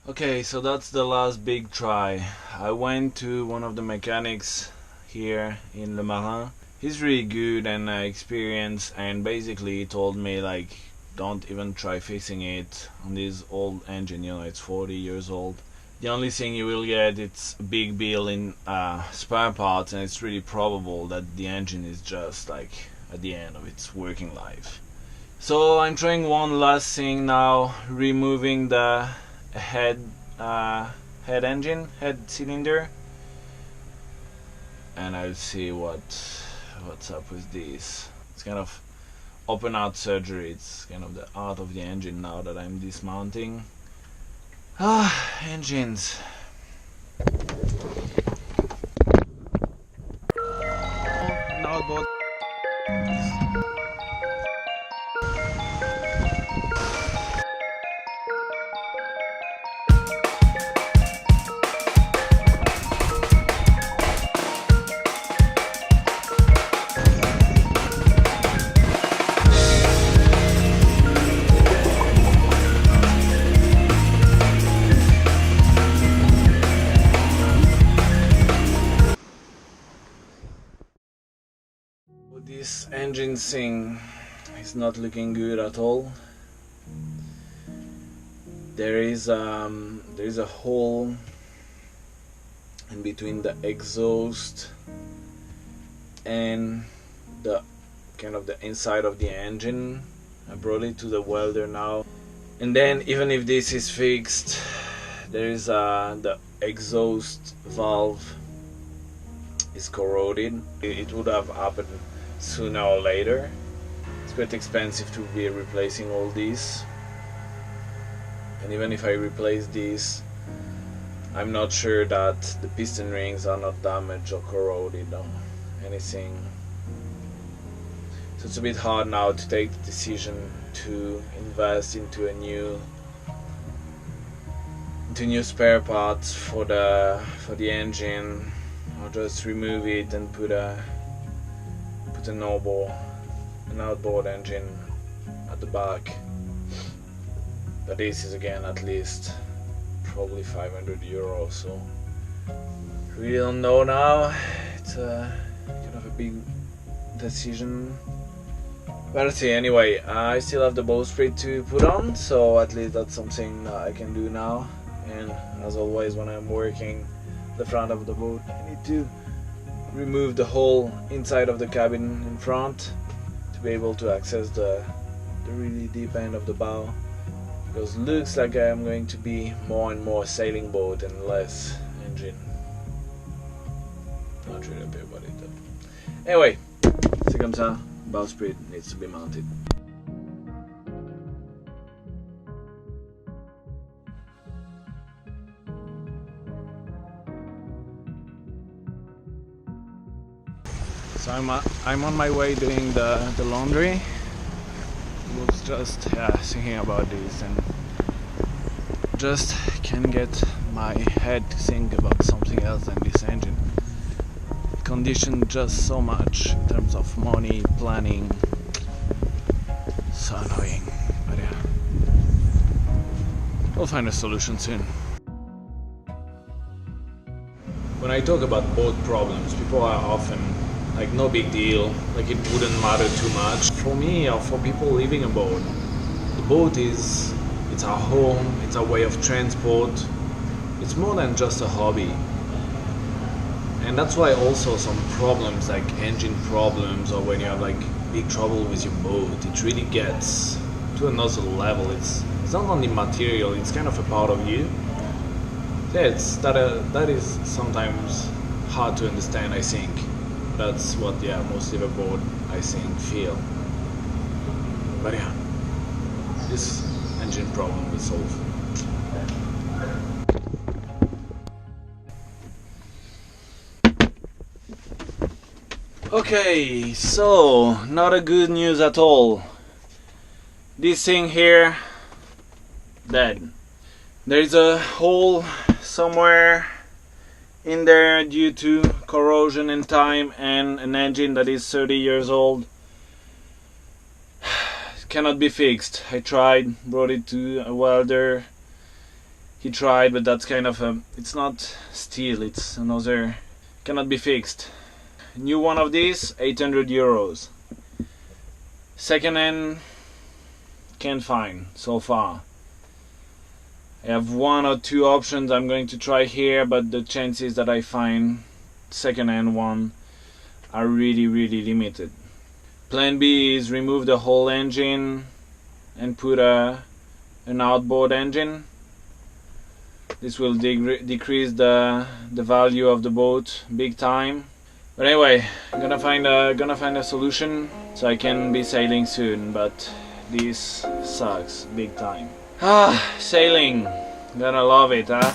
Okay, so that's the last big try. I went to one of the mechanics here in Le Marin. He's really good and experienced, and basically he told me like, don't even try fixing it on this old engine, it's 40 years old. The only thing you will get it's a big bill in spare parts, and it's really probable that the engine is just like at the end of its working life. So I'm trying one last thing now, removing the head cylinder, and I'll see what's up with this. It's kind of open heart surgery. It's kind of the art of the engine now that I'm dismounting. Engines. Now both. This engine thing is not looking good at all. There is a hole in between the exhaust and the kind of the inside of the engine. I brought it to the welder now, and then even if this is fixed, there is the exhaust valve is corroded. It would have happened sooner or later. It's quite expensive to be replacing all these, and even if I replace these, I'm not sure that the piston rings are not damaged or corroded or anything. So it's a bit hard now to take the decision to invest into new spare parts for the engine, or just remove it and put an outboard engine at the back. But this is again at least probably 500 euros, so really don't know now. It's kind of a big decision, but let's see. Anyway, I still have the bowsprit to put on, so at least that's something that I can do now. And as always, when I'm working the front of the boat, I need to remove the whole inside of the cabin in front to be able to access the really deep end of the bow, because it looks like I'm going to be more and more sailing boat and less engine. Not really happy about it though. Anyway, c'est comme ça, bowsprit needs to be mounted. So I'm on my way doing the laundry. I was just thinking about this and just can't get my head to think about something else than this engine. It conditioned just so much in terms of money, planning. So annoying, but yeah, we'll find a solution soon. When I talk about boat problems, people are often like, no big deal, like it wouldn't matter too much. For me, or for people living aboard, the boat it's our home, it's our way of transport. It's more than just a hobby. And that's why also some problems like engine problems, or when you have like big trouble with your boat, it really gets to another level. It's not only material, it's kind of a part of you. Yeah, that is sometimes hard to understand, I think. That's what most liveaboard I think feel. But yeah, this engine problem will solve. Okay, so not a good news at all. This thing here, dead. There's a hole somewhere in there due to corrosion in time, and an engine that is 30 years old. It cannot be fixed. I tried, brought it to a welder. he tried, but that's kind of a, it's not steel, it's another, cannot be fixed. New one of these, 800 euros. Second hand, can't find so far. I have one or two options I'm going to try here, but the chances that I find second hand one are really limited. Plan B is remove the whole engine and put an outboard engine. This will decrease the value of the boat big time. But anyway, I'm gonna find a solution so I can be sailing soon. But this sucks big time. Sailing, gonna love it, huh?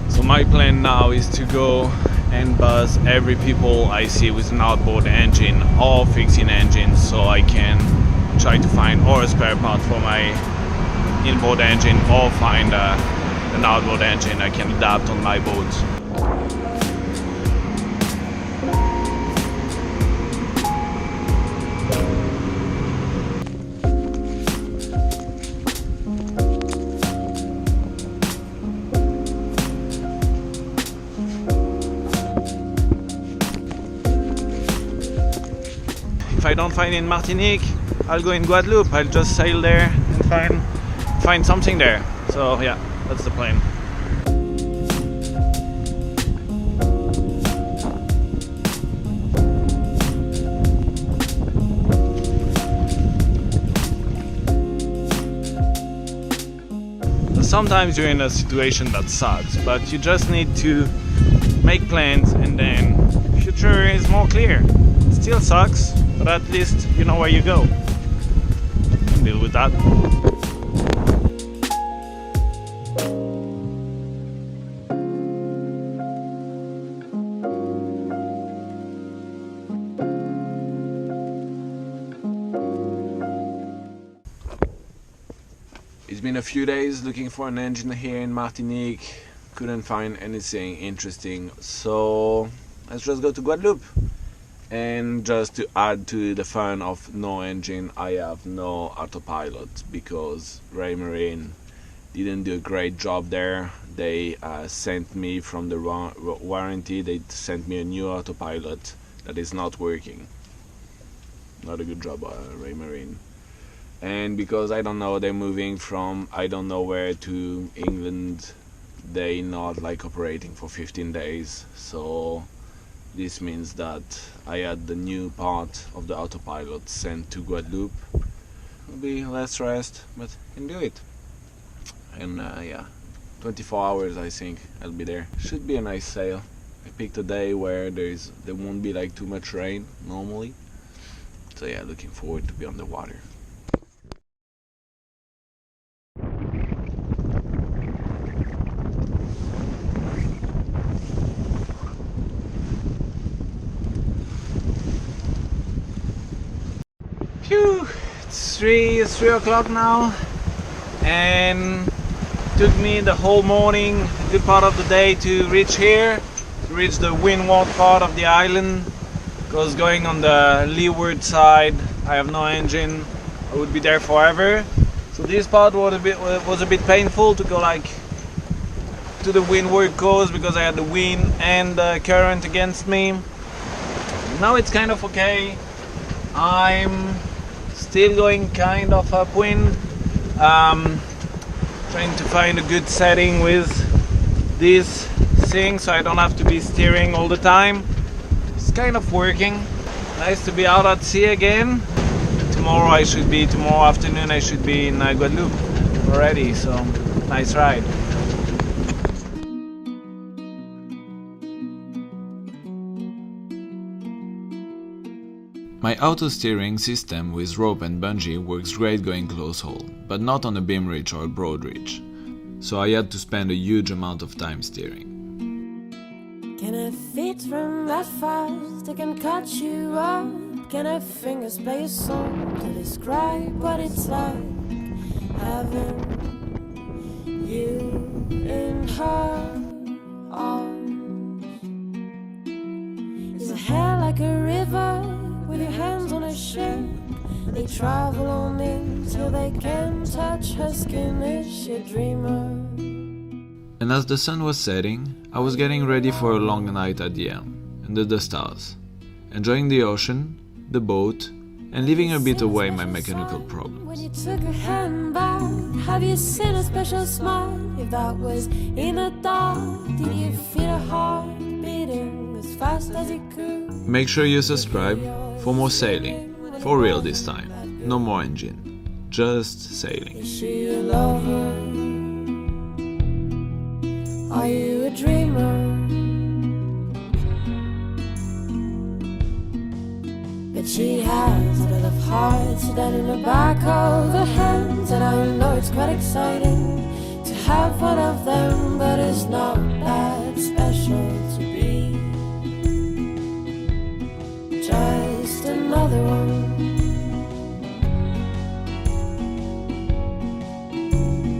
So my plan now is to go and buzz every people I see with an outboard engine or fixing engines, so I can try to find or a spare part for my inboard engine or find an outboard engine I can adapt on my boat. If I don't find in Martinique, I'll go in Guadeloupe. I'll just sail there and find something there. So yeah, that's the plan. Sometimes you're in a situation that sucks, but you just need to make plans and then future is more clear. It still sucks, but at least you know where you go. And deal with that. It's been a few days looking for an engine here in Martinique. Couldn't find anything interesting, so let's just go to Guadeloupe. And just to add to the fun of no engine, I have no autopilot because Raymarine didn't do a great job there. They sent me from the warranty, they sent me a new autopilot that is not working. Not a good job, Raymarine. And because I don't know, they're moving from I don't know where to England, they not like operating for 15 days, so this means that I had the new part of the autopilot sent to Guadeloupe. It'll be less rest, but I can do it. And yeah, 24 hours I think I'll be there. Should be a nice sail. I picked a day where there won't be like too much rain normally, so yeah, looking forward to be on the water. Phew, it's 3 o'clock now, and it took me the whole morning, a good part of the day to reach here, to reach the windward part of the island, because going on the leeward side, I have no engine, I would be there forever. So this part was a bit painful to go like to the windward coast because I had the wind and the current against me. Now it's kind of okay. I'm still going kind of upwind, trying to find a good setting with this thing so I don't have to be steering all the time. It's kind of working. Nice to be out at sea again. Tomorrow afternoon I should be in Guadeloupe already, so nice ride. My auto steering system with rope and bungee works great going close haul, but not on a beam reach or a broad reach, so I had to spend a huge amount of time steering. Can a feet run that fast? They can cut you up. Can our fingers play a song to describe what it's like having you in her arms? Is her hair like a river with your hands on her shirt? They travel on until they can touch her skin. Is she a dreamer? And as the sun was setting, I was getting ready for a long night at the end, under the stars, enjoying the ocean, the boat, and leaving a bit away my mechanical problems. When you took her hand back, have you seen a special smile? If that was in the dark, did you feel a heart beating as fast as it could? Make sure you subscribe for more sailing, for real this time. No more engine, just sailing. Is she a lover? Are you a dreamer? But she has a lot of hearts down in the back of her hands, and I know it's quite exciting to have one of them, but it's not that special to be just another one.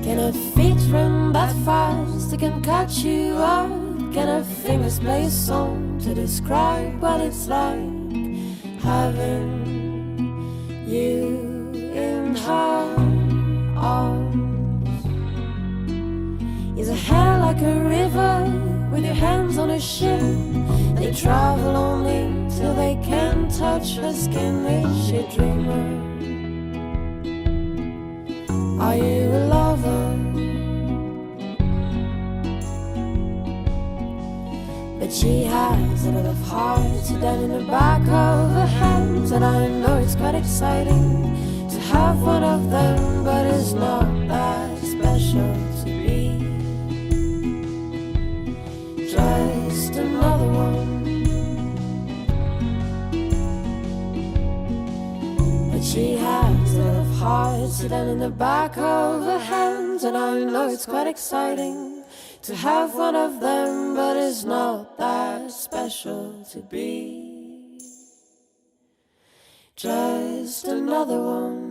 Can her feet run that fast? It can catch you up. Can her fingers play a song to describe what it's like having you in her arms? Is her hair like a river with your hands on her ship? They travel only till they can touch her skin. Is she a dreamer? Are you a lover? But she has a lot of hearts down in the back of her hands, and I know it's quite exciting to have one of them, but it's not that special to be just another one. But she has a lot of hearts down in the back of her hands, and I know it's quite exciting to have one of them, but it's not that special to be just another one.